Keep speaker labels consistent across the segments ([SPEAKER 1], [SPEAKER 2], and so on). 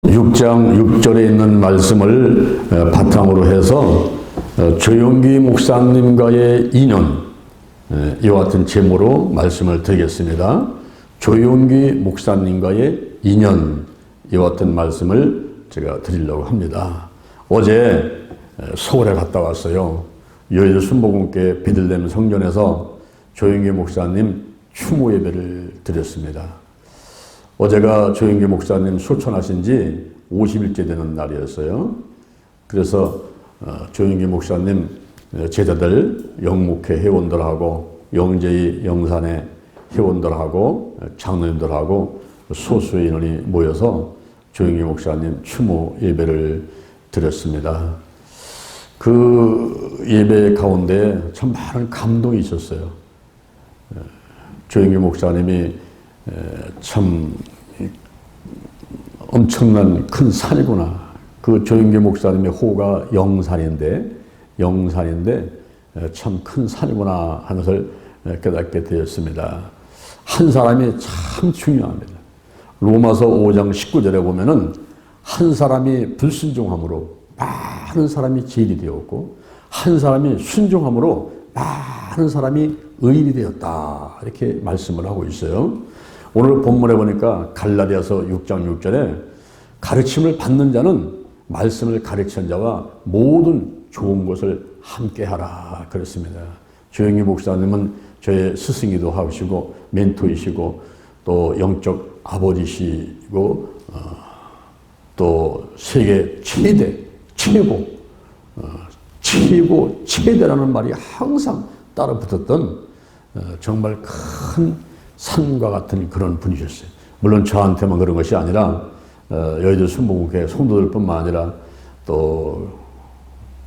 [SPEAKER 1] 6장 6절에 있는 말씀을 바탕으로 해서 조용기 목사님과의 인연, 이와 같은 제목으로 말씀을 드리겠습니다. 조용기 목사님과의 인연, 이와 같은 말씀을 제가 드리려고 합니다. 어제 서울에 갔다 왔어요. 여의도 순복음교회 베들레헴 성전에서 조용기 목사님 추모 예배를 드렸습니다. 어제가 조용기 목사님 소천하신 지 50일째 되는 날이었어요. 그래서 조용기 목사님 제자들, 영목회 회원들하고 영제의 영산의 회원들하고 장로님들하고 소수의 인원이 모여서 조용기 목사님 추모 예배를 드렸습니다. 그 예배 가운데 참 많은 감동이 있었어요. 조용기 목사님이 참 엄청난 큰 산이구나. 그 조용기 목사님의 호가 영산인데 참 큰 산이구나 하는 것을 깨닫게 되었습니다. 한 사람이 참 중요합니다. 로마서 5장 19절에 보면은 한 사람이 불순종함으로 많은 사람이 죄인이 되었고 한 사람이 순종함으로 많은 사람이 의인이 되었다. 이렇게 말씀을 하고 있어요. 오늘 본문에 보니까 갈라디아서 6장 6절에 가르침을 받는 자는 말씀을 가르치는 자와 모든 좋은 것을 함께하라 그랬습니다. 조용기 목사님은 저의 스승이기도 하시고 멘토이시고 또 영적 아버지시고 또 세계 최대라는 말이 항상 따라 붙었던 정말 큰 산과 같은 그런 분이셨어요. 물론 저한테만 그런 것이 아니라 여의도 순복음교회 성도들뿐만 아니라 또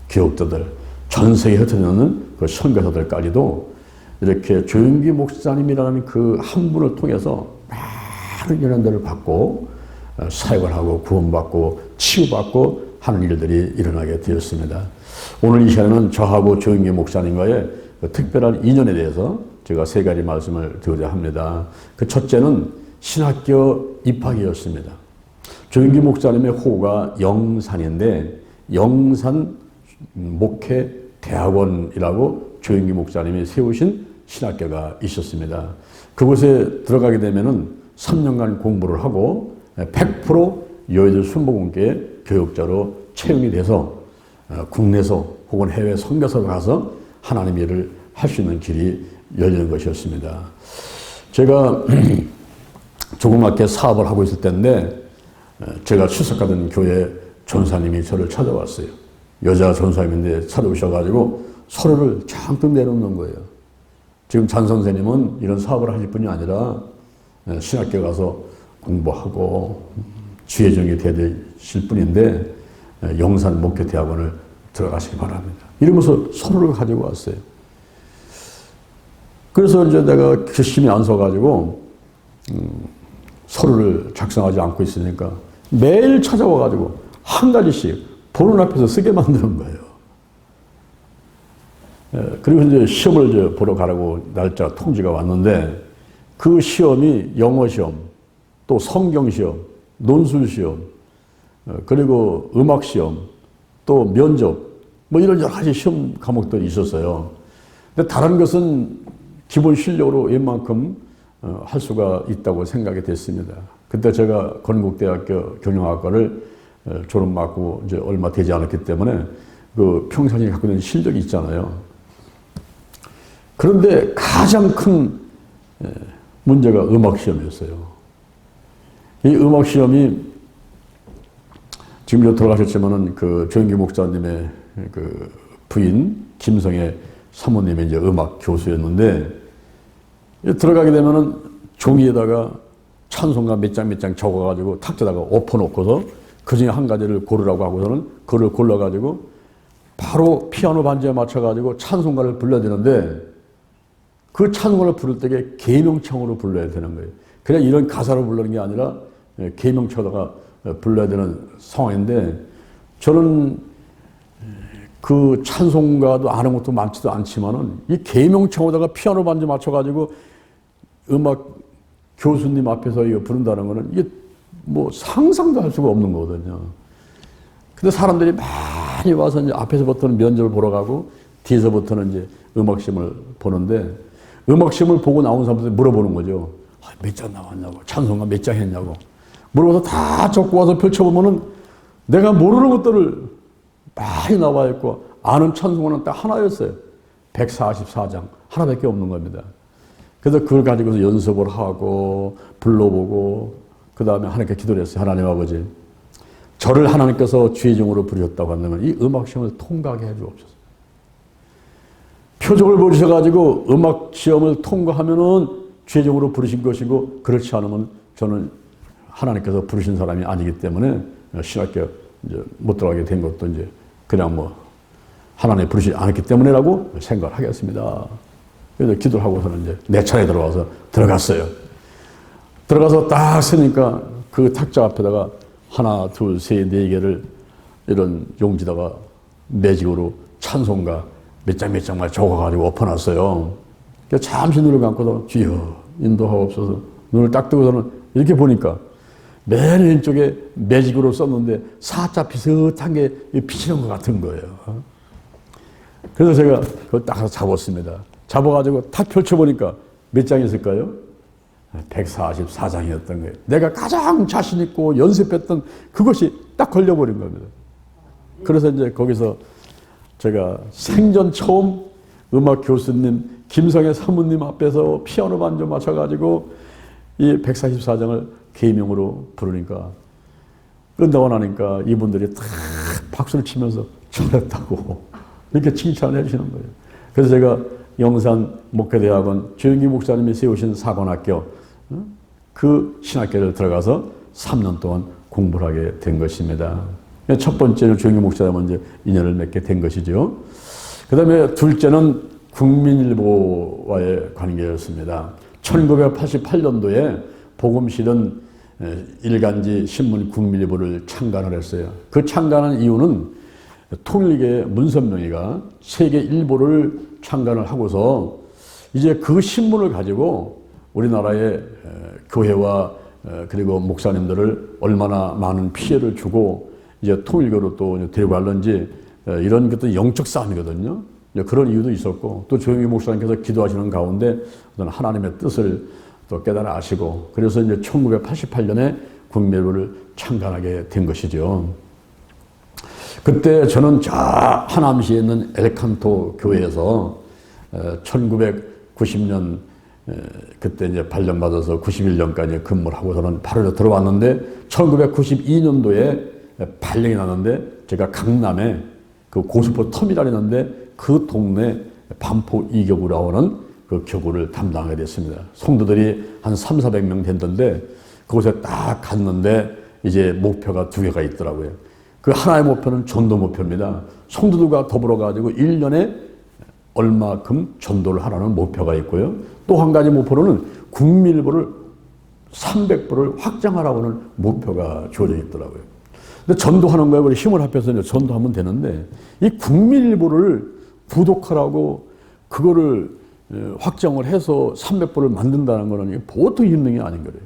[SPEAKER 1] 기업자들, 전 세계에 흩어지는 그 선교사들까지도 이렇게 조용기 목사님이라는 그 한 분을 통해서 많은 연연들을 받고 사역을 하고 구원받고 치유받고 하는 일들이 일어나게 되었습니다. 오늘 이 시간에는 저하고 조용기 목사님과의 특별한 인연에 대해서 제가 세 가지 말씀을 드리고자 합니다. 그 첫째는 신학교 입학이었습니다. 조용기 목사님의 호가 영산인데 영산 목회 대학원이라고 조용기 목사님이 세우신 신학교가 있었습니다. 그곳에 들어가게 되면은 3년간 공부를 하고 100% 여의도 순복음교회 교육자로 채용이 돼서 국내에서 혹은 해외 선교사로 가서 하나님의 일을 할 수 있는 길이 열리는 것이었습니다. 제가 조그맣게 사업을 하고 있을 때인데 제가 출석하던 교회 전사님이 저를 찾아왔어요. 여자 전사님인데 찾아오셔가지고 서류를 잔뜩 내놓는 거예요. 지금 장 선생님은 이런 사업을 하실 분이 아니라 신학교 가서 공부하고 주예정이 되실 분인데 영산 목회대학원을 들어가시기 바랍니다. 이러면서 서류를 가지고 왔어요. 그래서 이제 내가 열심히 안 써가지고 서류를 작성하지 않고 있으니까 매일 찾아와가지고 한 가지씩 보는 앞에서 쓰게 만드는 거예요. 그리고 이제 시험을 이제 보러 가라고 날짜 통지가 왔는데 그 시험이 영어 시험, 또 성경 시험, 논술 시험, 그리고 음악 시험, 또 면접, 뭐 이런 여러 가지 시험 과목들이 있었어요. 근데 다른 것은 기본 실력으로 웬만큼 할 수가 있다고 생각이 됐습니다. 그때 제가 건국대학교 경영학과를 졸업받고 이제 얼마 되지 않았기 때문에 그 평상시에 갖고 있는 실력이 있잖아요. 그런데 가장 큰 문제가 음악 시험이었어요. 이 음악 시험이 지금 돌아가셨지만은 그 조용기 목사님의 그 부인 김성애 사모님이 이제 음악 교수였는데 들어가게 되면은 종이에다가 찬송가 몇 장 적어가지고 탁자에다가 엎어놓고서 그 중에 한 가지를 고르라고 하고서는 그걸 골라가지고 바로 피아노 반주에 맞춰가지고 찬송가를 불러야 되는데 그 찬송가를 부를 때에 계명청으로 불러야 되는 거예요. 그냥 이런 가사로 부르는 게 아니라 계명청에다가 불러야 되는 상황인데 저는 그 찬송가도 아는 것도 많지도 않지만은 이 계명청에다가 피아노 반주 맞춰가지고 음악 교수님 앞에서 이거 부른다는 거는 이게 뭐 상상도 할 수가 없는 거거든요. 근데 사람들이 많이 와서 이제 앞에서부터는 면접을 보러 가고 뒤에서부터는 이제 음악시험을 보는데 음악시험을 보고 나온 사람들이 물어보는 거죠. 몇 장 나왔냐고, 찬송가 몇 장 했냐고. 물어봐서 다 적고 와서 펼쳐보면은 내가 모르는 것들을 많이 나와 있고 아는 찬송가는 딱 하나였어요. 144장. 하나밖에 없는 겁니다. 그래서 그걸 가지고서 연습을 하고 불러보고 그 다음에 하나님께 기도를 했어요. 하나님 아버지, 저를 하나님께서 주의종으로 부르셨다고 한다면 이 음악시험을 통과하게 해주옵소서. 표적을 보여주셔가지고 음악시험을 통과하면은 주의종으로 부르신 것이고 그렇지 않으면 저는 하나님께서 부르신 사람이 아니기 때문에 신학교 이제 못 들어가게 된 것도 이제 그냥 뭐 하나님 부르시지 않았기 때문에라고 생각을 하겠습니다. 그래서 기도를 하고서는 이제 내 차례 들어와서 들어갔어요. 들어가서 딱 서니까 그 탁자 앞에다가 하나, 둘, 셋, 네 개를 이런 용지다가 매직으로 찬송가 몇 장 몇 장만 적어가지고 엎어놨어요. 잠시 눈을 감고서 주여 인도하옵소서 눈을 딱 뜨고서는 이렇게 보니까 맨 왼쪽에 매직으로 썼는데 사자 비슷한 게 비치는 것 같은 거예요. 그래서 제가 그걸 딱 잡았습니다. 잡아가지고 탁 펼쳐보니까 몇 장이 있을까요? 144장이었던 거예요. 내가 가장 자신 있고 연습했던 그것이 딱 걸려버린 겁니다. 그래서 이제 거기서 제가 생전 처음 음악 교수님 김성애 사모님 앞에서 피아노 반주 맞춰가지고 이 144장을 개명으로 부르니까 끝나고 나니까 이분들이 탁 박수를 치면서 잘했다고 이렇게 칭찬을 해주시는 거예요. 그래서 제가 영산 목회대학원 조영기 목사님이 세우신 사관학교 그 신학교를 들어가서 3년 동안 공부를 하게 된 것입니다. 첫 번째는 조영기 목사님은 이제 인연을 맺게 된 것이죠. 그 다음에 둘째는 국민일보와의 관계였습니다. 1988년도에 복음실은 일간지 신문 국민일보를 창간을 했어요. 그 창간한 이유는 통일계 문선명이가 세계 일보를 창간을 하고서 이제 그 신문을 가지고 우리나라의 교회와 그리고 목사님들을 얼마나 많은 피해를 주고 이제 통일교로 또 데리고 갈는지 이런 것도 영적 싸움이거든요. 그런 이유도 있었고 또 조영기 목사님께서 기도하시는 가운데 어떤 하나님의 뜻을 또 깨달아 아시고 그래서 이제 1988년에 국민일보를 창간하게 된 것이죠. 그때 저는 저 하남시에 있는 엘칸토 교회에서 1990년 그때 이제 발령받아서 91년까지 근무를 하고서는 바로 들어왔는데 1992년도에 발령이 났는데 제가 강남에 그 고수포 터미널이 있는데 그 동네 반포 이교구라고 하는 그 교구를 담당하게 됐습니다. 성도들이 한 300~400명 됐는데 그곳에 딱 갔는데 이제 목표가 두 개가 있더라고요. 그 하나의 목표는 전도 목표입니다. 성도들과 더불어 가지고 1년에 얼마큼 전도를 하라는 목표가 있고요. 또 한 가지 목표로는 국민일보를 300부를 확장하라고 하는 목표가 주어져 있더라고요. 근데 전도하는 거에 우리 힘을 합해서 이제 전도하면 되는데 이 국민일보를 구독하라고 그거를 확정을 해서 300부를 만든다는 거는 보통 힘든 게 아닌 거예요.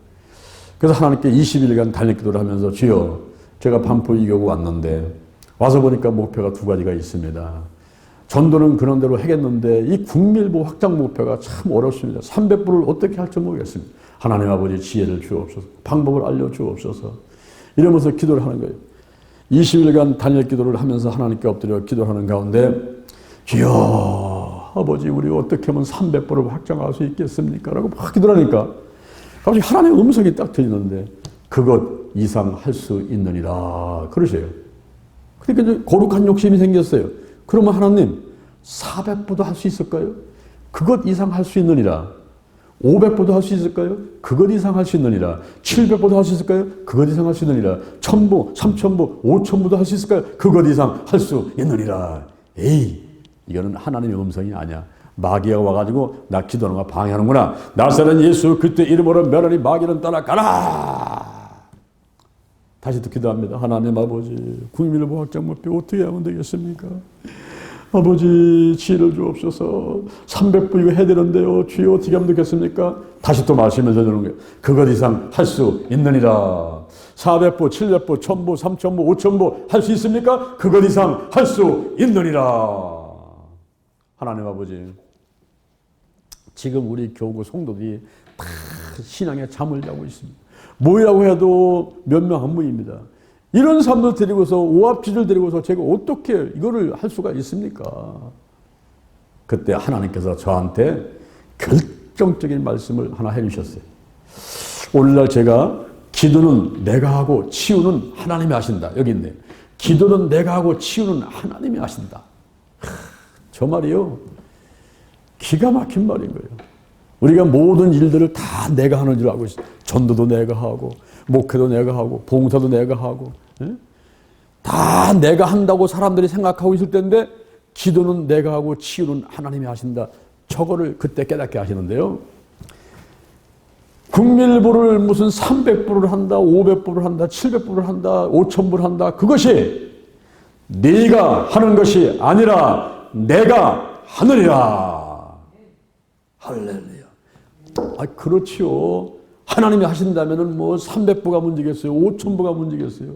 [SPEAKER 1] 그래서 하나님께 20일간 달력 기도를 하면서 주여 제가 반포 이교구 왔는데 와서 보니까 목표가 두 가지가 있습니다. 전도는 그런 대로 하겠는데 이 국민일보 확장 목표가 참 어렵습니다. 300부를 어떻게 할지 모르겠습니다. 하나님 아버지 지혜를 주옵소서. 방법을 알려주옵소서. 이러면서 기도를 하는 거예요. 20일간 단일 기도를 하면서 하나님께 엎드려 기도하는 가운데 주여 아버지 우리 어떻게 하면 300부를 확장할 수 있겠습니까? 라고 막 기도하니까 갑자기 하나님의 음성이 딱 들리는데 그것 이상 할 수 있느니라 그러세요. 그러니까 이제 거룩한 욕심이 생겼어요. 그러면 하나님 400부도 할 수 있을까요? 그것 이상 할 수 있느니라. 500부도 할 수 있을까요? 그것 이상 할 수 있느니라. 700부도 할 수 있을까요? 그것 이상 할 수 있느니라. 1000부, 3000부, 5000부도 할 수 있을까요? 그것 이상 할 수 있느니라. 에이, 이거는 하나님의 음성이 아니야. 마귀가 와가지고 나 기도하는 거 방해하는구나. 나사렛 예수 그리스도 이름으로 멸하리 마귀는 떠나가라. 다시 또 기도합니다. 하나님 아버지 국민일보 확장 목표 어떻게 하면 되겠습니까? 아버지 지혜를 주옵소서. 300부 이거 해야 되는데요. 주여 어떻게 하면 되겠습니까? 다시 또 말씀을 드리는 거예요. 그것 이상 할 수 있느니라. 400부, 700부, 1000부, 3000부, 5000부 할 수 있습니까? 그것 이상 할 수 있느니라. 하나님 아버지, 지금 우리 교구 성도들이 다 신앙에 잠을 자고 있습니다. 모이라고 해도 몇 명 안 모입니다. 이런 사람들 데리고서 오합지를 데리고서 제가 어떻게 이거를 할 수가 있습니까? 그때 하나님께서 저한테 결정적인 말씀을 하나 해주셨어요. 오늘날 제가 기도는 내가 하고 치유는 하나님이 하신다. 여기 있네요. 기도는 내가 하고 치유는 하나님이 하신다. 저 말이요, 기가 막힌 말인 거예요. 우리가 모든 일들을 다 내가 하는 줄 알고 있어요. 전도도 내가 하고, 목회도 내가 하고, 봉사도 내가 하고, 다 내가 한다고 사람들이 생각하고 있을 텐데, 기도는 내가 하고 치유는 하나님이 하신다. 저거를 그때 깨닫게 하시는데요. 국밀부를 무슨 300부를 한다, 500부를 한다, 700부를 한다, 5000부를 한다. 그것이 네가 하는 것이 아니라 내가 하느니라. 할렐루야. 그렇지요. 하나님이 하신다면은 뭐 300부가 문제겠어요? 5000부가 문제겠어요?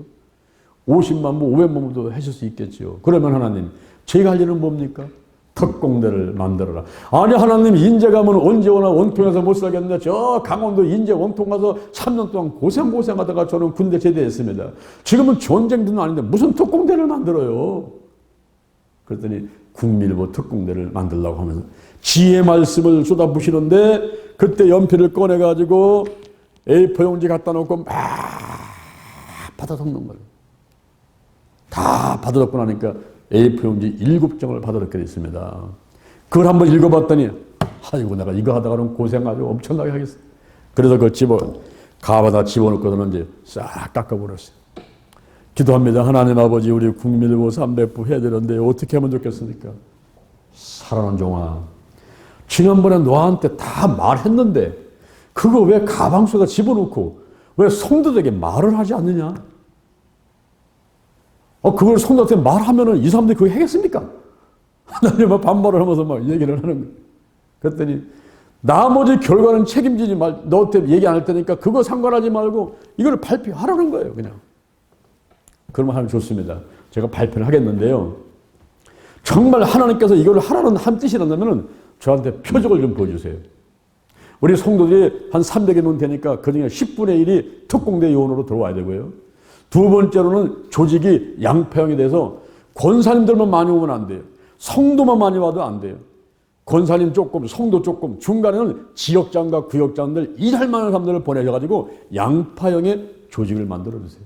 [SPEAKER 1] 50만 부, 500만 부도 하실 수 있겠지요. 그러면 하나님, 제가 할 일은 뭡니까? 특공대를 만들어라. 아니, 하나님, 인제 가면 언제 오나 원통에서 못 살겠는데 저 강원도 인제 원통 가서 3년 동안 고생하다가 저는 군대 제대했습니다. 지금은 전쟁도 아닌데 무슨 특공대를 만들어요? 그랬더니 국밀부 특공대를 만들려고 하면서 지혜 말씀을 쏟아부시는데, 그때 연필을 꺼내가지고 A4 용지 갖다 놓고 막 받아 적는 거예요. 다 받아 적고 나니까 A4 용지 7장을 받아 적게 됐습니다. 그걸 한번 읽어봤더니, 아이고, 내가 이거 하다가는 고생 아주 엄청나게 하겠어. 그래서 그걸 가바다 집어넣고서는 이제 싹 깎아버렸어요. 기도합니다. 하나님 아버지, 우리 국밀부 300부 해야 되는데 어떻게 하면 좋겠습니까? 사랑하는 종아, 지난번에 너한테 다 말했는데 그거 왜 가방 속에 집어넣고 왜 성도들에게 말을 하지 않느냐? 그걸 성도한테 말하면은 이 사람들이 그거 하겠습니까? 하나님은 반발을 하면서 막 얘기를 하는 거예요. 그랬더니 나머지 결과는 책임지지 말, 너한테 얘기 안 할 테니까 그거 상관하지 말고 이걸 발표하라는 거예요, 그냥. 그러면 하나님 좋습니다. 제가 발표를 하겠는데요. 정말 하나님께서 이걸 하라는 한 뜻이라면 저한테 표적을 좀 보여주세요. 우리 성도들이 한 300여 명 되니까 그중에 10분의 1이 특공대 요원으로 들어와야 되고요. 두 번째로는 조직이 양파형이 돼서 권사님들만 많이 오면 안 돼요. 성도만 많이 와도 안 돼요. 권사님 조금, 성도 조금, 중간에는 지역장과 구역장들 일할 만한 사람들을 보내셔가지고 양파형의 조직을 만들어주세요.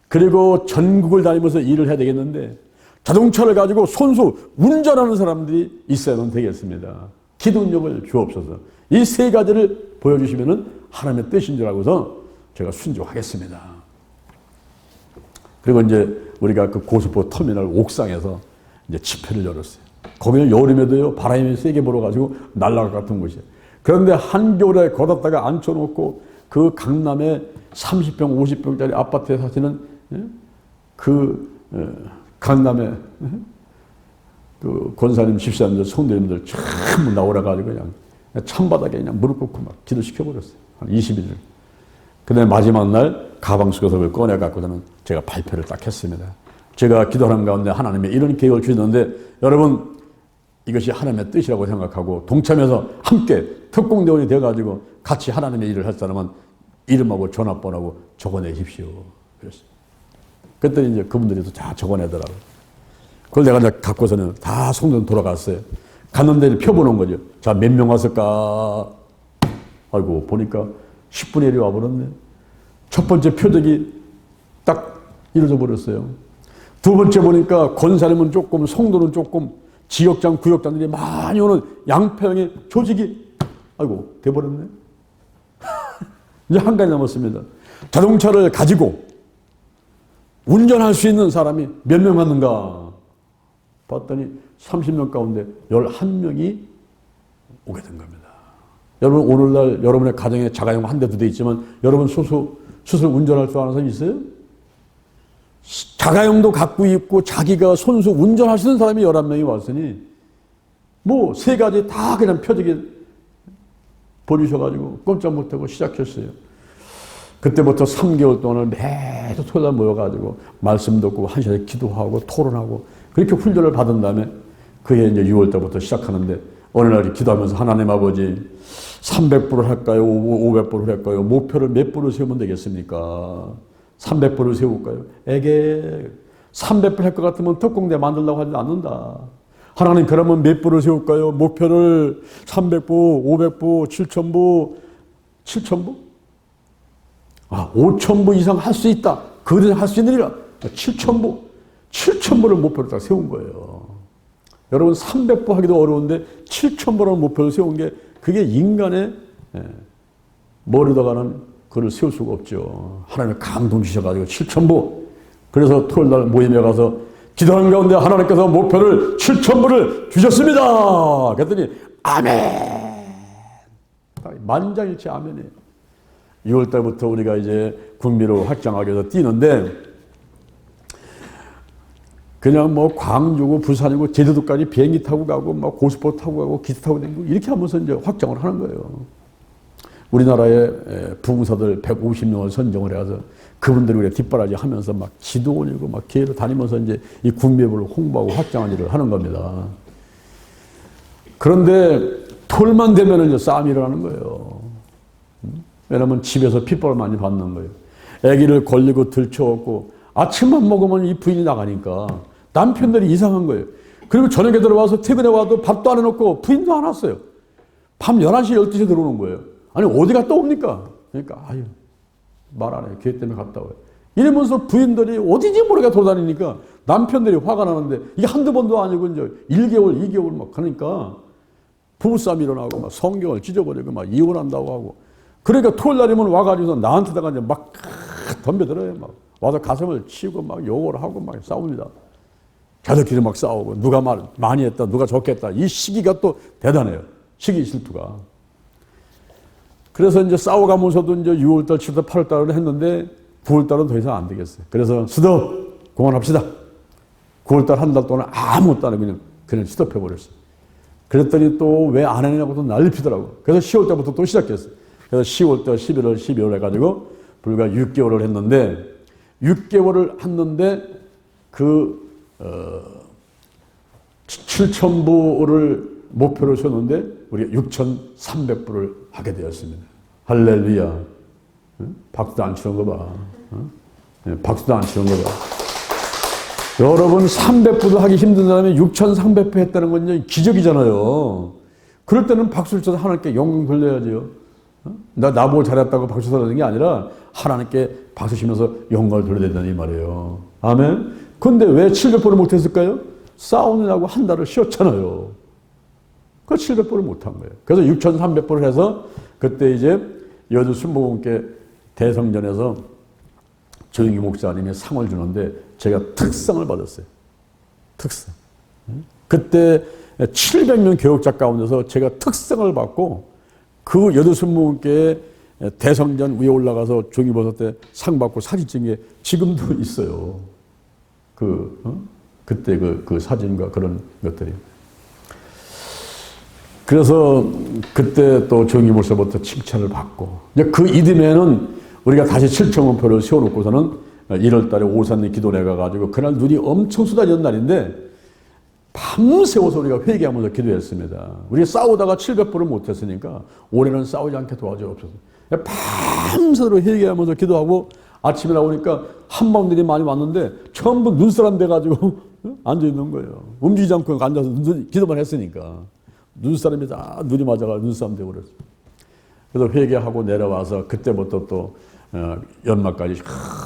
[SPEAKER 1] 그리고 전국을 다니면서 일을 해야 되겠는데 자동차를 가지고 손수 운전하는 사람들이 있어야만 되겠습니다. 기동력을 주옵소서. 이 세 가지를 보여주시면 하나님의 뜻인 줄 알고서 제가 순종하겠습니다. 그리고 이제 우리가 그 고속버스 터미널 옥상에서 이제 집회를 열었어요. 거기는 여름에도요, 바람이 세게 불어가지고 날라갈 것 같은 곳이에요. 그런데 한겨울에 걷었다가 앉혀놓고 그 강남에 30평, 50평짜리 아파트에 사시는 강남에 그 권사님, 집사님들, 성도님들 전부 나오라가지고 그냥 찬바닥에 그냥 무릎 꿇고 막 기도시켜버렸어요. 한 20일. 그 다음에 마지막 날 가방 속에서 그걸 꺼내갖고서는 제가 발표를 딱 했습니다. 제가 기도하는 가운데 하나님의 이런 계획을 주셨는데 여러분 이것이 하나님의 뜻이라고 생각하고 동참해서 함께 특공대원이 되어가지고 같이 하나님의 일을 할 사람은 이름하고 전화번호하고 적어내십시오. 그랬어요. 그랬더니 이제 그분들이 또 다 적어내더라고요. 그걸 내가 이제 갖고서는 다 성전 돌아갔어요. 갔는데 펴보는 거죠. 자, 몇 명 왔을까? 아이고, 보니까 10분의 1이 와버렸네. 첫 번째 표적이 딱 이루어져 버렸어요. 두 번째 보니까 권사님은 조금, 성도는 조금, 지역장, 구역장들이 많이 오는 양파형의 조직이, 아이고, 돼버렸네. 이제 한 가지 남았습니다. 자동차를 가지고 운전할 수 있는 사람이 몇 명 왔는가? 봤더니 30명 가운데 11명이 오게 된 겁니다. 여러분, 오늘날 여러분의 가정에 자가용 한 대, 두 대 있지만 여러분 수술 운전할 줄 아는 사람 있어요? 자가용도 갖고 있고 자기가 손수 운전할 수 있는 사람이 11명이 왔으니 뭐 세 가지 다 그냥 표적에 버리셔가지고 꼼짝 못하고 시작했어요. 그때부터 3개월 동안을 매주 토요일 모여가지고 말씀 듣고 한 시간에 기도하고 토론하고 그렇게 훈련을 받은 다음에 그해 이제 6월 때부터 시작하는데 어느 날 기도하면서 하나님 아버지 300불을 할까요? 500불을 할까요? 목표를 몇 불을 세우면 되겠습니까? 300불을 세울까요? 에게 300불 할 것 같으면 특공대 만들려고 하지 않는다. 하나님 그러면 몇 불을 세울까요? 목표를 300부, 500부, 7,000부, 7,000부? 5,000부 이상 할 수 있다. 그들이 할 수 있느니라. 7,000부. 7,000부를 목표로 딱 세운 거예요. 여러분 300부 하기도 어려운데 7,000부라는 목표를 세운 게 그게 인간의 머리다가는 그걸 세울 수가 없죠. 하나님의 감동 주셔가지고 7,000부. 그래서 토요일 날 모임에 가서 기도하는 가운데 하나님께서 목표를 7,000부를 주셨습니다. 그랬더니 아멘. 만장일치 아멘이에요. 6월 달부터 우리가 이제 국미로 확장하기 위해서 뛰는데 그냥 뭐 광주고 부산이고 제주도까지 비행기 타고 가고 막 고속버스 타고 가고 기차 타고 다니고 이렇게 하면서 이제 확장을 하는 거예요. 우리나라의 부흥사들 150명을 선정을 해서 그분들이 우리 뒷바라지 하면서 막 지도 올리고 막 기회로 다니면서 이제 이 국미를 홍보하고 확장하는 일을 하는 겁니다. 그런데 토요일만 되면 이제 싸움이 일어나는 거예요. 왜냐면 집에서 핍박을 많이 받는 거예요. 아기를 걸리고 들쳐왔고 아침만 먹으면 이 부인이 나가니까 남편들이 이상한 거예요. 그리고 저녁에 들어와서 퇴근해 와도 밥도 안 해놓고 부인도 안 왔어요. 밤 11시, 12시에 들어오는 거예요. 아니 어디 갔다 옵니까? 그러니까 아유 말 안 해요. 기회 때문에 갔다 와요. 이러면서 부인들이 어디지 모르게 돌아다니니까 남편들이 화가 나는데 이게 한두 번도 아니고 이제 1개월, 2개월 막 하니까 부부싸움이 일어나고 막 성경을 찢어버리고 막 이혼한다고 하고 그러니까 토요일 날이면 와가지고 나한테다가 이제 막 덤벼들어요. 막 와서 가슴을 치고 막 욕을 하고 막 싸웁니다. 자들끼리 막 싸우고 누가 말 많이 했다, 누가 적겠다. 이 시기가 또 대단해요. 시기 질투가. 그래서 이제 싸워가면서도 이제 6월달, 7월달, 8월달을 했는데 9월달은 더 이상 안 되겠어요. 그래서 스톱! 그만합시다. 9월달 한 달 동안 아무것도 안 하고 그냥 스톱해버렸어요. 그랬더니 또 왜 안 하느냐고 또 난리 피더라고. 그래서 10월달부터 또 시작했어요. 그래서 10월달, 11월, 12월 해가지고 불과 6개월을 했는데 6개월을 했는데 그 7,000부를 목표로 세웠는데 우리가 6,300부를 하게 되었습니다. 할렐루야. 박수도 안 치는 거 봐. 박수도 안 치는 거 봐. 여러분 300부도 하기 힘든 사람이 6,300부 했다는 건 기적이잖아요. 그럴 때는 박수를 쳐서 하나님께 영광 돌려야죠. 나보고 잘했다고 박수 쳐서 하는 게 아니라 하나님께 박수 치면서 영광을 돌려야 된다는 이 말이에요. 아멘. 근데 왜 700부를 못했을까요? 싸우느냐고 한 달을 쉬었잖아요. 그 700부를 못한 거예요. 그래서 6,300부를 해서 그때 이제 여주 순복음교회 대성전에서 조영기 목사님이 상을 주는데 제가 특상을 받았어요. 특상. 그때 700명 교육자 가운데서 제가 특상을 받고 그 여주 순복음교회 대성전 위에 올라가서 종이버섯 때 상 받고 사진 찍은 게 지금도 있어요. 그때 그 사진과 그런 것들이. 그래서 그때 또 정의 목사부터 칭찬을 받고 이제 그 이듬해는 우리가 다시 7,000원표를 세워놓고서는 1월 달에 오산리 기도회가 가지고 그날 눈이 엄청 쏟아지는 날인데 밤새워서 우리가 회개하면서 기도했습니다. 우리가 싸우다가 700불을 못했으니까 올해는 싸우지 않게 도와주옵소서. 밤새도록 회개하면서 기도하고 아침에 나오니까 한방들이 많이 왔는데 전부 눈사람 돼가지고 앉아있는 거예요. 움직이지 않고 앉아서 기도만 했으니까. 눈사람이 다 눈이 맞아가 눈사람 되어버렸어요. 그래서 회개하고 내려와서 그때부터 또 연말까지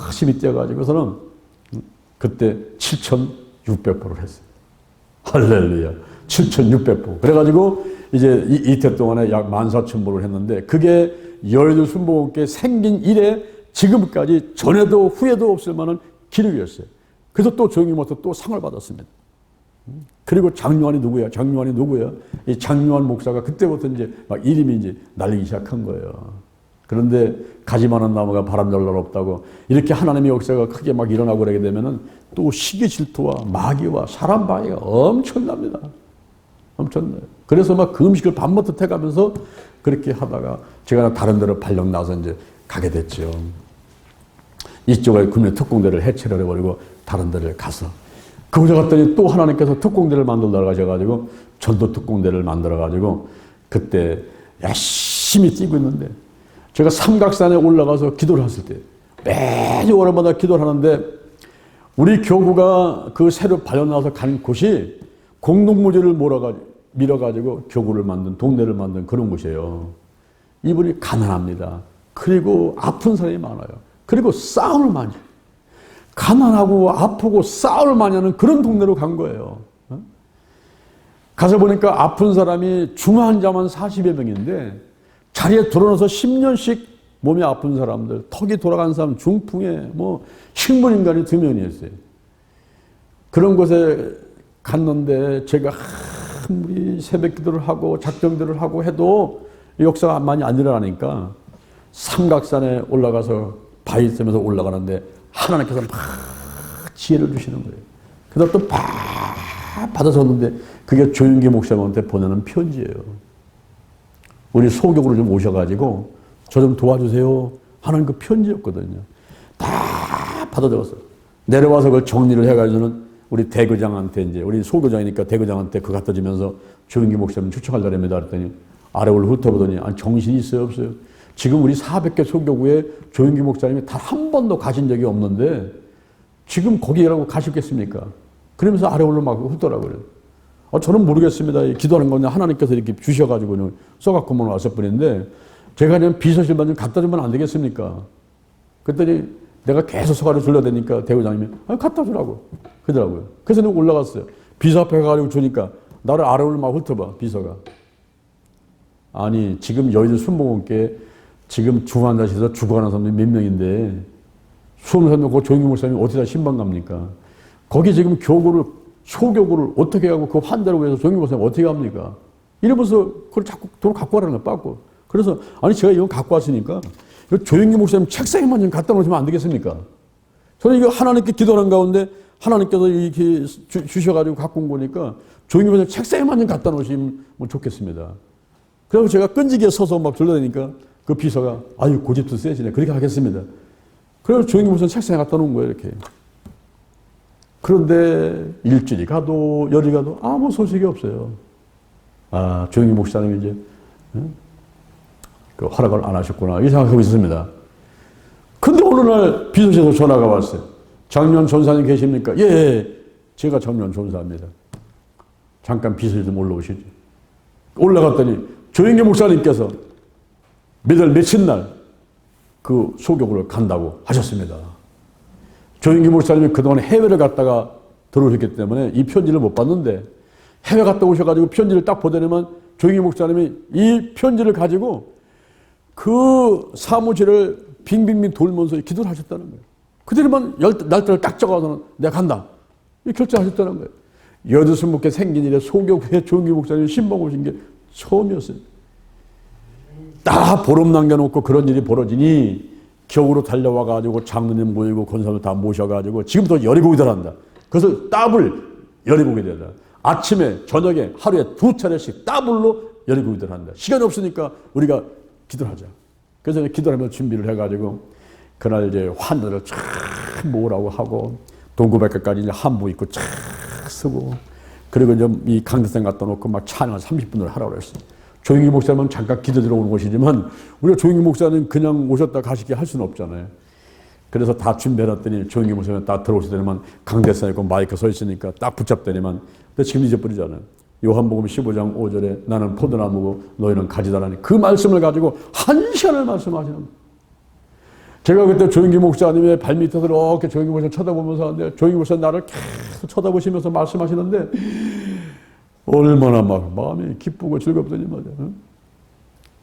[SPEAKER 1] 열심히 뛰어가지고서는 그때 7,600부를 했어요. 할렐루야. 7,600부. 그래가지고 이제 이태 동안에 약 14,000부를 했는데 그게 여의도 순복음교회 생긴 이래 지금까지 전에도 후에도 없을 만한 기록이었어요. 그래서 또 조용히 모셔서 또 상을 받았습니다. 그리고 장요한이 누구야? 이 장요한 목사가 그때부터 이제 막 이름이 이제 날리기 시작한 거예요. 그런데 가지 많은 나무가 바람잘 날 없다고 이렇게 하나님의 역사가 크게 막 일어나고 그러게 되면은 또 시기 질투와 마귀와 사람 방해가 엄청납니다. 엄청나요. 그래서 막 그 음식을 밥부터 태가면서 그렇게 하다가 제가 다른 데로 발령 나서 이제 가게 됐죠. 이쪽에 국내 특공대를 해체를 해버리고 다른 데를 가서 그곳에 갔더니 또 하나님께서 특공대를 만들어 가셔가지고 전도 특공대를 만들어가지고 그때 열심히 뛰고 있는데 제가 삼각산에 올라가서 기도를 했을 때 매주 월요일마다 기도를 하는데 우리 교구가 그 새로 발려나와서 간 곳이 공동무지를 밀어가지고 교구를 만든 동네를 만든 그런 곳이에요. 이분이 가난합니다. 그리고 아픈 사람이 많아요. 그리고 싸움을 많이 해요. 가난하고 아프고 싸움을 많이 하는 그런 동네로 간 거예요. 가서 보니까 아픈 사람이 중환자만 40여 명인데 자리에 들어눠서 10년씩 몸이 아픈 사람들, 턱이 돌아간 사람, 중풍에 뭐 식물인간이 2명이었어요. 그런 곳에 갔는데 제가 아무리 새벽 기도를 하고 작정들을 하고 해도 역사가 많이 안 일어나니까 삼각산에 올라가서 바위 있으면서 올라가는데 하나님께서 막 지혜를 주시는 거예요. 그래서 또 받아줬는데 그게 조윤기 목사님한테 보내는 편지예요. 우리 소격으로 좀 오셔가지고 저 좀 도와주세요 하는 그 편지였거든요. 다 받아 적었어요. 내려와서 그걸 정리를 해가지고는 우리 대교장한테 이제 우리 소교장이니까 대교장한테 그거 갖다 주면서 조윤기 목사님 추천하려랍니다 그랬더니 아래 올라 훑어보더니 아니 정신이 있어요 없어요? 지금 우리 400개 소교구에 조윤기 목사님이 단 한 번도 가신 적이 없는데 지금 거기라고 가시겠습니까? 그러면서 아래 올라 막 훑더라고요. 저는 모르겠습니다. 기도하는 건 하나님께서 이렇게 주셔가지고 써갖고만 왔을 뿐인데 제가 그냥 비서실만 좀 갖다 주면 안 되겠습니까? 그랬더니 내가 계속 서가지고 줄려대니까 대구장님이 갖다 주라고 그러더라고요. 그래서 내가 올라갔어요. 비서 앞에 가가지고 주니까 나를 아래 올라 막 훑어봐 비서가. 아니 지금 여의도 순복음교회 지금 중환자실에서 죽어가는 사람들이 몇 명인데 수험사 놓고 조영기 목사님이 어디다 신방 갑니까? 거기 지금 교구를 소교구를 어떻게 하고 그 환자를 위해서 조영기 목사님 어떻게 합니까? 이러면서 그걸 자꾸 돈 갖고 가라는 거 빠꾸. 그래서 아니 제가 이건 갖고 왔으니까 조영기 목사님 책상에만 좀 갖다 놓으시면 안 되겠습니까? 저는 이거 하나님께 기도하는 가운데 하나님께서 이렇게 주셔가지고 갖고 온 거니까 조영기 목사님 책상에만 좀 갖다 놓으시면 좋겠습니다. 그래서 제가 끈질기게 서서 막 둘러대니까 그 비서가 아유 고집도 세시네 그렇게 하겠습니다. 그래서 조영기 목사님 책상에 갖다 놓은 거예요 이렇게. 그런데 일주일이 가도 열이 가도 아무 소식이 없어요. 아 조영기 목사님이 이제 그 허락을 안 하셨구나 이 생각하고 있었습니다. 근데 어느 날 비서실에서 전화가 왔어요. 장면 전사님 계십니까? 예, 제가 장면 전사입니다. 잠깐 비서실 좀 올라오시죠. 올라갔더니 조영기 목사님께서 며칠 날 그 소교구를 간다고 하셨습니다. 조영기 목사님이 그동안 해외를 갔다가 들어오셨기 때문에 이 편지를 못 봤는데 해외 갔다 오셔가지고 편지를 딱 보더니만 조영기 목사님이 이 편지를 가지고 그 사무실을 빙빙빙 돌면서 기도를 하셨다는 거예요. 그들만 날짜를 딱 적어서는 내가 간다. 이 결정하셨다는 거예요. 여드스럽게 생긴 일에 소교구에 조영기 목사님이 신방 오신 게 처음이었어요. 딱 보름 남겨놓고 그런 일이 벌어지니 겨우로 달려와가지고 장로님 모이고 권사들 다 모셔가지고 지금부터 열이고기 들어간다. 그래서 더블 열이고기 들어간다. 아침에 저녁에 하루에 2차례씩 더블로 열이고기 들어간다. 시간이 없으니까 우리가 기도를 하자. 그래서 기도를 하면서 준비를 해가지고 그날 이제 환자를 쫙 모으라고 하고 동구백과까지 이제 한복 입고 쫙 쓰고 그리고 이제 이 강대상 갖다 놓고 막 찬양을 30분을 하라고 그랬어요. 조영기 목사님은 잠깐 기도 들어오는 곳이지만 우리가 조영기 목사님 그냥 오셨다 가시게 할 수는 없잖아요. 그래서 다 준비해놨더니 조영기 목사님 딱 들어오시더니만 강대상에 있고 마이크 서 있으니까 딱 붙잡더니만 근데 지금 잊어버리잖아요. 요한복음 15장 5절에 나는 포도나무고 너희는 가지다라니 그 말씀을 가지고 1시간을 말씀하시는 거예요. 제가 그때 조영기 목사님의 발밑에서 이렇게 조영기 목사님 쳐다보면서 하는데 조영기 목사님 나를 계속 쳐다보시면서 말씀하시는데 얼마나 막 마음이 기쁘고 즐겁더니 말이야. 응?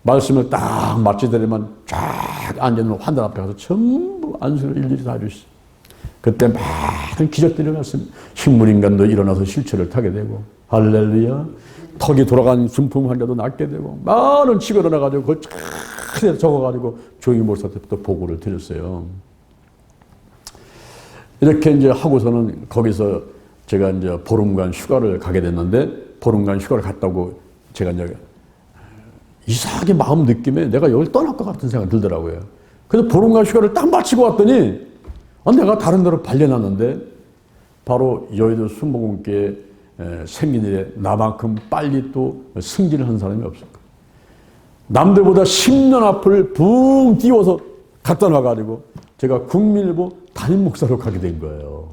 [SPEAKER 1] 말씀을 딱 마치더니만 쫙 앉아있는 환단 앞에 가서 전부 안수를 일일이 다 해주시죠. 그때 많은 기적들이 일어났습니다. 식물인간도 일어나서 실체를 타게 되고 할렐루야. 턱이 돌아간 중풍 환자도 낫게 되고 많은 치고 일어나가지고 그걸 쫙 크게 적어가지고 조영기 목사한테 또 보고를 드렸어요. 이렇게 이제 하고서는 거기서 제가 이제 보름간 휴가를 가게 됐는데, 보름간 휴가를 갔다고 제가 이제 이상하게 마음 느낌에 내가 여기를 떠날 것 같은 생각이 들더라고요. 그래서 보름간 휴가를 딱 마치고 왔더니 내가 다른 데로 발려났는데, 바로 여의도 순복음교회 생긴일에 나만큼 빨리 또 승진을 한 사람이 없을 거예요. 남들보다 10년 앞을 붕 띄워서 갖다 놔가지고 제가 국민일보 담임 목사로 가게 된 거예요.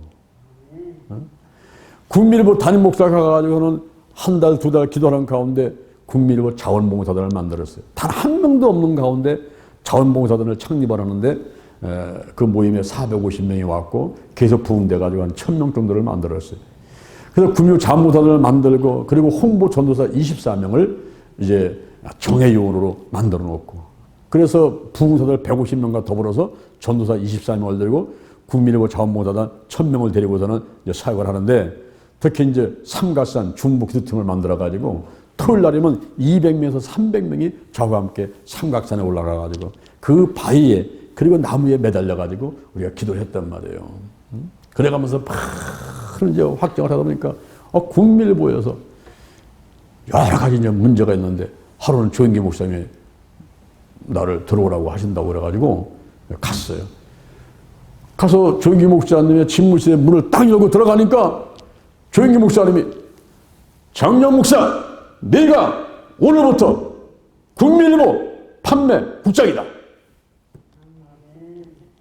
[SPEAKER 1] 국민일보 담임 목사 가가지고는 한 달, 두 달 기도하는 가운데 국민일보 자원봉사단을 만들었어요. 단 한 명도 없는 가운데 자원봉사단을 창립하려는데 그 모임에 450명이 왔고 계속 부흥돼가지고 한 1000명 정도를 만들었어요. 그래서 국민일보 자원봉사단을 만들고, 그리고 홍보 전도사 24명을 이제 정예요원으로 만들어 놓고, 그래서 부흥사들 150명과 더불어서 전도사 24명을 들고 국민일보 자원봉사단 1000명을 데리고서는 이제 사역을 하는데, 특히 이제 삼가산 중부 기도팀을 만들어가지고 토요일 날이면 200명에서 300명이 저와 함께 삼각산에 올라가가지고 그 바위에 그리고 나무에 매달려가지고 우리가 기도를 했단 말이에요. 그래가면서 막 이제 확정을 하다 보니까 국민일보에서 여러 가지 이제 문제가 있는데, 하루는 조영기 목사님이 나를 들어오라고 하신다고 그래가지고 갔어요. 가서 조영기 목사님의 집무실에 문을 딱 열고 들어가니까 조영기 목사님이, 장영 목사, 네가 오늘부터 국민일보 판매 국장이다.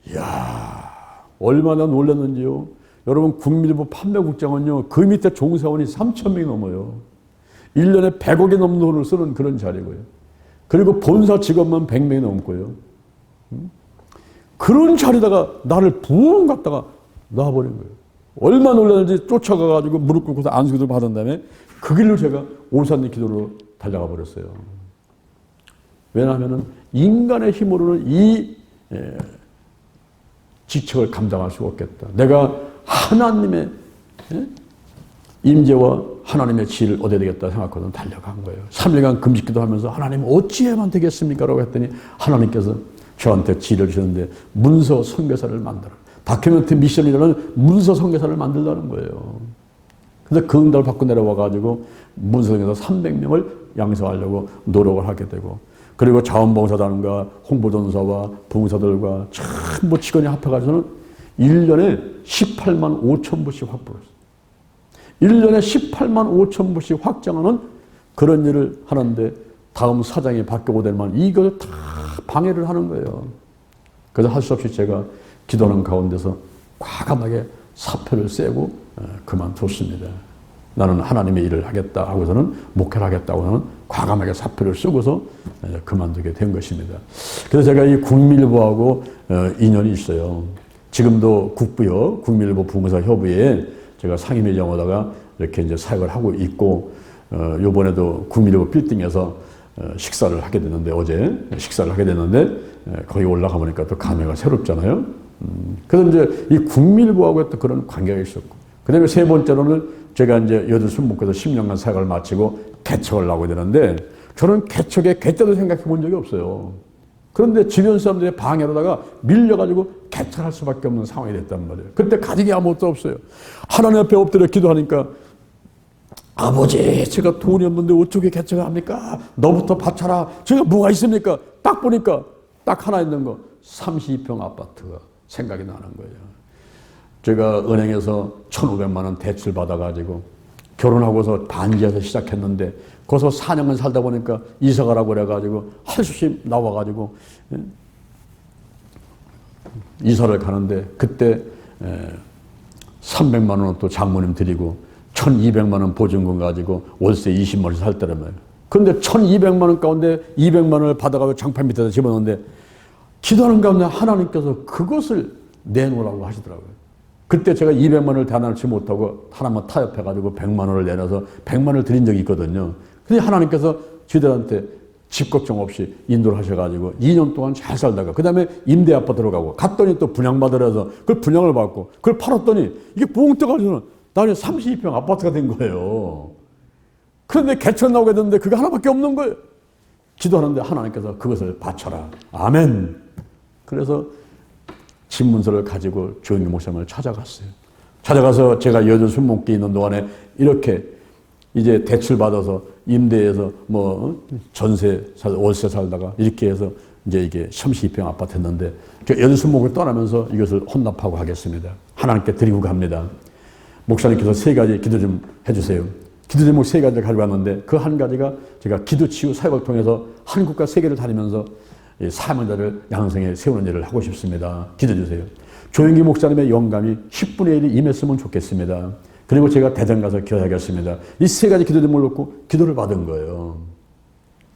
[SPEAKER 1] 이야, 얼마나 놀랐는지요. 여러분, 국민일보 판매 국장은요, 그 밑에 종사원이 3,000명이 넘어요. 1년에 100억이 넘는 돈을 쓰는 그런 자리고요. 그리고 본사 직원만 100명이 넘고요. 그런 자리다가 나를 부엉 갖다가 놔버린 거예요. 얼마나 놀랐는지 쫓아가가지고 무릎 꿇고서 안수기도 받은 다음에 그 길로 제가 오산리 기도로 달려가 버렸어요. 왜냐하면 인간의 힘으로는 이 직책을 감당할 수가 없겠다. 내가 하나님의 임재와 하나님의 지혜를 얻어야 되겠다 생각하고 달려간 거예요. 3일간 금식기도 하면서 하나님 어찌해야만 되겠습니까? 라고 했더니 하나님께서 저한테 지혜를 주셨는데 문서 선교사를 만들어. 다큐멘트 미션이라는 문서 선교사를 만들라는 거예요. 그래서 그 응답을 받고 내려와가지고 문서 선교사 300명을 양성하려고 노력을 하게 되고, 그리고 자원봉사단과 홍보전사와 부흥사들과 전부 직원이 합해가지고는 1년에 18만 5천 부씩 확보했어요. 1년에 18만 5천 부씩 확장하는 그런 일을 하는데, 다음 사장이 바뀌고 되면 이걸 다 방해를 하는 거예요. 그래서 할 수 없이 제가 기도하는 가운데서 과감하게 사표를 떼고 그만뒀습니다. 나는 하나님의 일을 하겠다 하고서는, 목회를 하겠다 하고서는 과감하게 사표를 쓰고서 그만두게 된 것입니다. 그래서 제가 이 국민일보하고 인연이 있어요. 지금도 국부요, 국민일보 부흥사 협의회에 제가 상임회장으로다가 이렇게 이제 사역을 하고 있고, 요번에도 국민일보 빌딩에서 식사를 하게 됐는데, 어제 식사를 하게 됐는데, 거기 올라가 보니까 또 감회가 새롭잖아요. 그래서 이제 이 국민일보하고 또 그런 관계가 있었고, 그 다음에 세 번째로는 제가 이제 여든 순복에서 10년간 사역을 마치고 개척을 하게 되는데, 저는 개척의 개자도 생각해 본 적이 없어요. 그런데 주변 사람들의 방해로다가 밀려가지고 개척할 수밖에 없는 상황이 됐단 말이에요. 그때 가진 게 아무것도 없어요. 하나님 앞에 엎드려 기도하니까, 아버지, 제가 돈이 없는데 어떻게 개척을 합니까? 너부터 바쳐라. 제가 뭐가 있습니까? 딱 보니까 딱 하나 있는 거, 32평 아파트가 생각이 나는 거예요. 제가 은행에서 1,500만 원 대출 받아가지고 결혼하고서 반지에서 시작했는데, 거기서 4년간 살다 보니까 이사 가라고 그래가지고 할 수 없이 나와가지고 이사를 가는데, 그때 300만 원은 또 장모님 드리고 1,200만 원 보증금 가지고 월세 20만 원씩 살 때란 말이에요. 그런데 1,200만 원 가운데 200만 원을 받아가지고 장판 밑에다 집어넣는데, 기도하는 가운데 하나님께서 그것을 내놓으라고 하시더라고요. 그때 제가 200만 원을 다 내놓지 못하고 하나만 타협해가지고 100만 원을 내놔서 100만 원을 드린 적이 있거든요. 근데 하나님께서 저희들한테 집 걱정 없이 인도를 하셔가지고 2년 동안 잘 살다가, 그 다음에 임대 아파트로 가고, 갔더니 또 분양받으러 해서 그걸 분양을 받고, 그걸 팔았더니 이게 붕 떠가지고는 나중에 32평 아파트가 된 거예요. 그런데 개천 나오게 됐는데 그게 하나밖에 없는 거예요. 기도하는데 하나님께서 그것을 바쳐라. 아멘. 그래서 집문서를 가지고 조영기 목사님을 찾아갔어요. 찾아가서 제가 여주 순복기 있는 동안에 이렇게 이제 대출 받아서 임대해서 뭐 전세 월세 살다가 이렇게 해서 이제 이게 32평 아파트 했는데 여주 순복을 떠나면서 이것을 혼납하고 하겠습니다. 하나님께 드리고 갑니다. 목사님께서 3가지 기도 좀 해주세요. 기도 제목 3가지를 가지고 왔는데 그 한 가지가 제가 기도 치유 사역을 통해서 한국과 세계를 다니면서 사명자를 양성에 세우는 일을 하고 싶습니다. 기도해 주세요. 조영기 목사님의 영감이 10분의 1이 임했으면 좋겠습니다. 그리고 제가 대전 가서 기도하겠습니다. 이 3가지 기도 제목을 놓고 기도를 받은 거예요.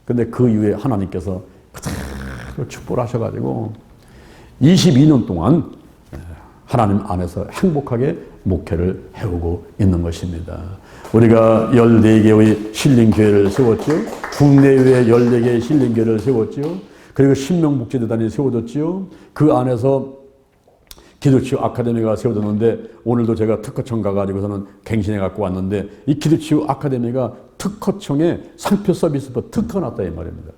[SPEAKER 1] 근데 그 이후에 하나님께서 그대로 축복을 하셔가지고 22년 동안 하나님 안에서 행복하게 목회를 해오고 있는 것입니다. 우리가 14개의 힐링교회를 세웠죠. 국내외에 14개의 힐링교회를 세웠죠. 그리고 신명복지재단이 세워졌죠. 그 안에서 기도치유 아카데미가 세워졌는데 오늘도 제가 특허청 가가지고서는 갱신해 갖고 왔는데 이 기도치유 아카데미가 특허청에 상표 서비스법 특허가 났다 이 말입니다.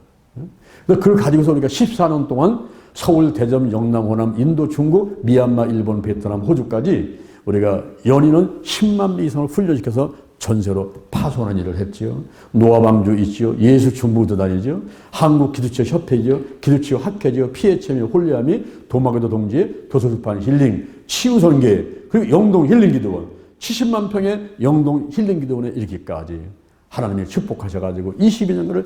[SPEAKER 1] 그래서 그걸 가지고서 우리가 14년 동안 서울, 대전, 영남, 호남, 인도, 중국, 미얀마, 일본, 베트남, 호주까지 우리가 연인은 10만 명 이상을 훈련시켜서 전세로 파송하는 일을 했지요. 노아방주 있지요. 예수중보재단이죠. 한국기도치유협회죠. 기도치유학회죠. 피해체미, 홀리암이, 도마교도 동지회, 도서출판 힐링, 치유선계, 그리고 영동 힐링기도원, 70만 평의 영동 힐링기도원에 이르기까지 하나님이 축복하셔가지고 22년을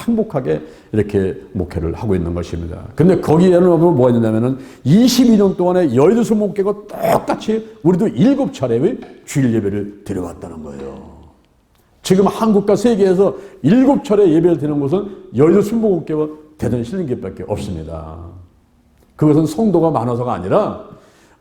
[SPEAKER 1] 행복하게 이렇게 목회를 하고 있는 것입니다. 근데 거기에는 뭐가 있냐면은 22년 동안에 여의도 순복음교회가 똑같이 우리도 7차례의 주일 예배를 드려왔다는 거예요. 지금 한국과 세계에서 7차례 예배를 드리는 곳은 여의도 순복음교회와 대전 힐링교회밖에 없습니다. 그것은 성도가 많아서가 아니라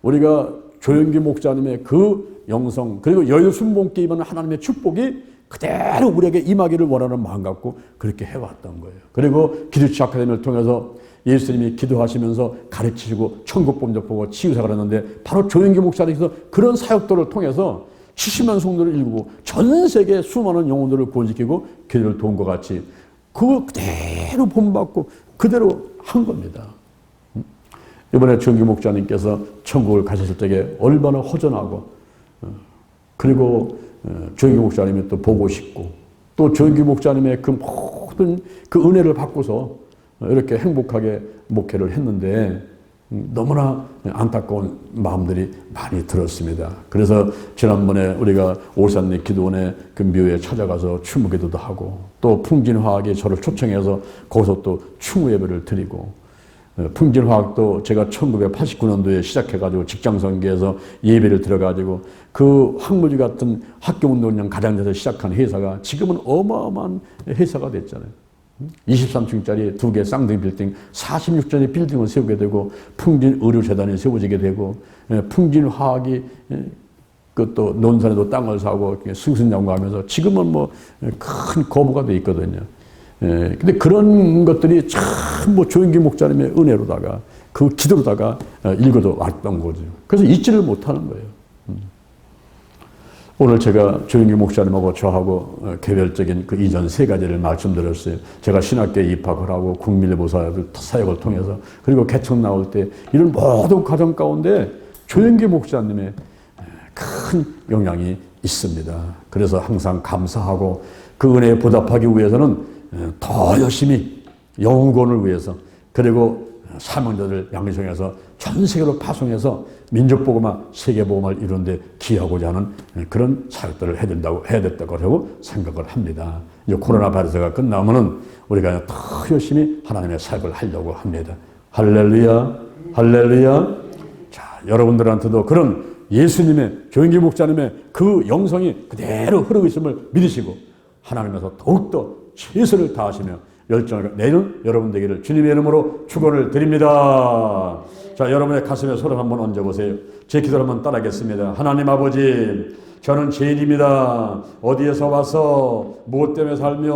[SPEAKER 1] 우리가 조영기 목사님의 그 영성 그리고 여의도 순복음교회에 임하는 하나님의 축복이 그대로 우리에게 임하기를 원하는 마음 갖고 그렇게 해왔던 거예요. 그리고 기도치유 아카데미를 통해서 예수님이 기도하시면서 가르치시고 천국범죄 보고 치유사를 하는데 바로 조영기 목사님께서 그런 사역들을 통해서 70만 성도를 일구고 전 세계 수많은 영혼들을 구원시키고 교회를 도운 것 같이 그걸 그대로 본받고 그대로 한 겁니다. 이번에 조영기 목사님께서 천국을 가셨을 때에 얼마나 허전하고 그리고 조영기 목사님이 또 보고 싶고 또 조영기 목사님의 그 모든 그 은혜를 받고서 이렇게 행복하게 목회를 했는데 너무나 안타까운 마음들이 많이 들었습니다. 그래서 지난번에 우리가 오산리 기도원의 그 묘에 찾아가서 추모 기도도 하고 또 풍진화학이 저를 초청해서 거기서 또 추모 예배를 드리고 풍진화학도 제가 1989년도에 시작해가지고 직장선교에서 예배를 들어가지고 그 학무지 같은 학교운동장 가장자에서 시작한 회사가 지금은 어마어마한 회사가 됐잖아요. 23층짜리 2개 쌍둥이 빌딩, 46짜리 빌딩을 세우게 되고 풍진의료재단이 세워지게 되고 풍진화학이 그또 논산에도 땅을 사고 승승장구하면서 지금은 뭐 큰 거부가 돼 있거든요. 근데 그런 것들이 참 뭐 조영기 목사님의 은혜로다가 그 기도로다가 읽어도 왔던 거죠. 그래서 잊지를 못하는 거예요. 오늘 제가 조영기 목사님하고 저하고 개별적인 그 이전 3가지를 말씀드렸어요. 제가 신학교에 입학을 하고 국민일보사들 사역을 통해서 그리고 개척 나올 때 이런 모든 과정 가운데 조영기 목사님의 큰 영향이 있습니다. 그래서 항상 감사하고 그 은혜에 보답하기 위해서는 더 열심히 영혼을 위해서 그리고 사명자들 양성해서 전 세계로 파송해서 민족복음화, 세계복음화를 이루는데 기하고자 하는 그런 사역들을 해야 됐다고 생각을 합니다. 이제 코로나 바이러스가 끝나면은 우리가 더 열심히 하나님의 사역을 하려고 합니다. 할렐루야, 할렐루야. 자, 여러분들한테도 그런 예수님의 조영기 목사님의 그 영성이 그대로 흐르고 있음을 믿으시고 하나님께서 더욱더 최선을 다하시며 열정을 내는 여러분 되기를 주님의 이름으로 축원을 드립니다. 자, 여러분의 가슴에 손을 한번 얹어보세요. 제 기도를 한번 따라하겠습니다. 하나님 아버지, 저는 죄인입니다. 어디에서 와서 무엇 때문에 살며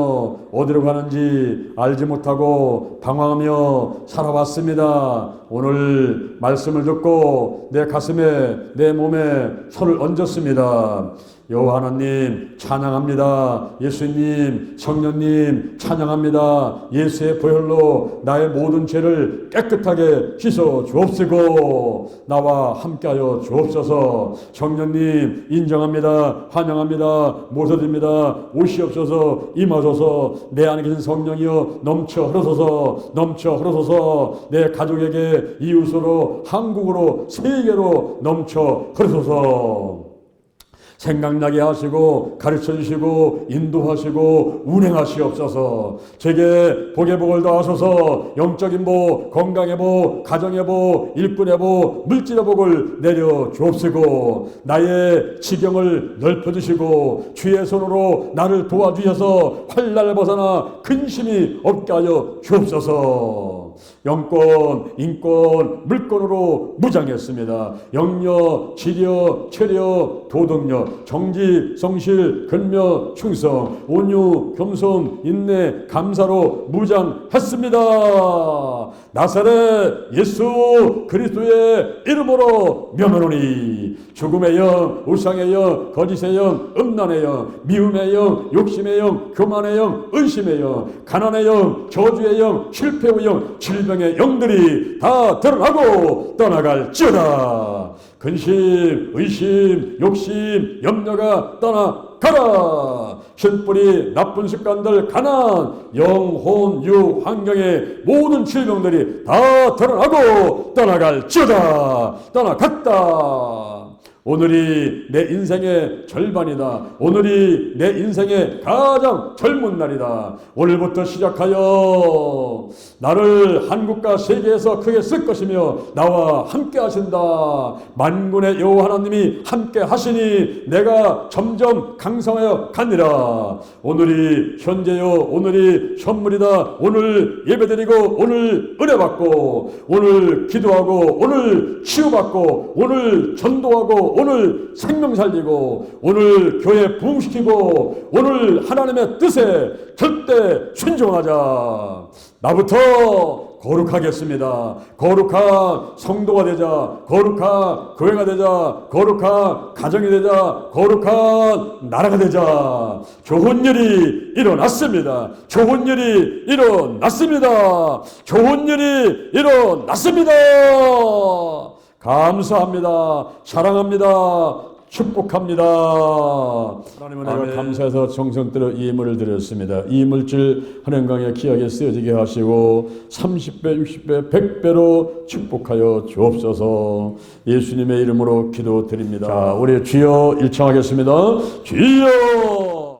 [SPEAKER 1] 어디로 가는지 알지 못하고 방황하며 살아왔습니다. 오늘 말씀을 듣고 내 가슴에 내 몸에 손을 얹었습니다. 여호와 하나님 찬양합니다. 예수님, 성령님 찬양합니다. 예수의 보혈로 나의 모든 죄를 깨끗하게 씻어 주옵시고 나와 함께하여 주옵소서. 성령님 인정합니다. 환영합니다. 모셔드립니다. 오시옵소서. 임하소서. 내 안에 계신 성령이여 넘쳐 흐르소서. 넘쳐 흐르소서. 내 가족에게, 이웃으로, 한국으로, 세계로 넘쳐 흐르소서. 생각나게 하시고 가르쳐 주시고 인도하시고 운행하시옵소서. 제게 복의 복을 더하소서. 영적인 복, 건강의 복, 가정의 복, 일꾼의 복, 물질의 복을 내려 주옵시고 나의 지경을 넓혀 주시고 주의 손으로 나를 도와주셔서 환난을 벗어나 근심이 없게 하여 주옵소서. 영권, 인권, 물권으로 무장했습니다. 영력, 지력, 체력, 도덕력, 정직, 성실, 근면, 충성, 온유, 겸손, 인내, 감사로 무장했습니다. 나사렛 예수 그리스도의 이름으로 명하노니 죽음의 영, 우상의 영, 거짓의 영, 음란의 영, 미움의 영, 욕심의 영, 교만의 영, 의심의 영, 가난의 영, 저주의 영, 실패의 영, 질병의 영들이 다 드러나고 떠나갈지어다. 근심, 의심, 욕심, 염려가 떠나가라. 신뿌리, 나쁜 습관들, 가난, 영혼, 유, 환경의 모든 질병들이 다 드러나고 떠나갈지어다. 떠나갔다. 오늘이 내 인생의 절반이다. 오늘이 내 인생의 가장 젊은 날이다. 오늘부터 시작하여 나를 한국과 세계에서 크게 쓸 것이며 나와 함께 하신다. 만군의 여호와 하나님이 함께 하시니 내가 점점 강성하여 가니라. 오늘이 현재요, 오늘이 선물이다. 오늘 예배드리고 오늘 은혜 받고 오늘 기도하고 오늘 치유받고 오늘 전도하고 오늘 생명 살리고 오늘 교회 부흥시키고 오늘 하나님의 뜻에 절대 순종하자. 나부터 거룩하겠습니다. 거룩한 성도가 되자. 거룩한 교회가 되자. 거룩한 가정이 되자. 거룩한 나라가 되자. 좋은 일이 일어났습니다. 좋은 일이 일어났습니다. 좋은 일이 일어났습니다. 감사합니다. 사랑합니다. 축복합니다. 하나님은 내가 감사해서 정성 들여 이 예물을 드렸습니다. 이 물질 한영강의 기약에 쓰여지게 하시고 30배, 60배, 100배로 축복하여 주옵소서. 예수님의 이름으로 기도드립니다. 자, 우리 주여 일청하겠습니다. 주여.